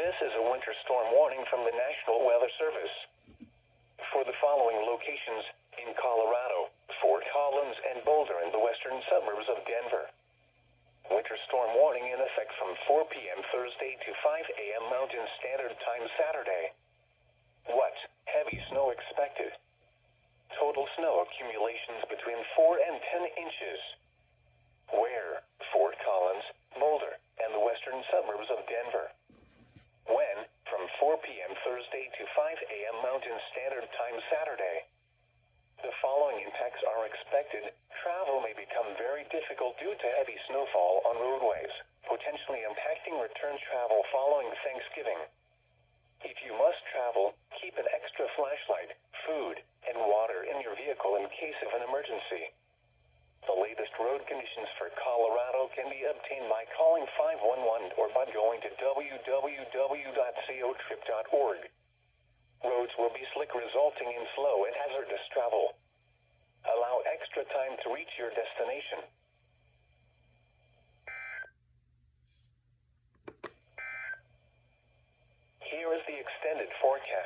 This is a winter storm warning from the National Weather Service. For the following locations in Colorado, Fort Collins and Boulder in the western suburbs of Denver. Winter storm warning in effect from 4 p.m. Thursday to 5 a.m. Mountain Standard Time Saturday. What? Heavy snow expected. Total snow accumulations between 4 and 10 inches. Where? Fort Collins, Boulder, and the western suburbs of Denver. When? From 4 p.m. Thursday to 5 a.m. Mountain Standard Time Saturday. The following impacts are expected. Travel may become very difficult due to heavy snowfall on roadways, potentially impacting return travel following Thanksgiving. If you must travel, keep an extra flashlight, food, and water in your vehicle in case of an emergency. The latest road conditions for Colorado can be obtained by calling 511 or by going to www.cotrip.org. Roads will be slick, resulting in slow and hazardous travel. Allow extra time to reach your destination. Here is the extended forecast.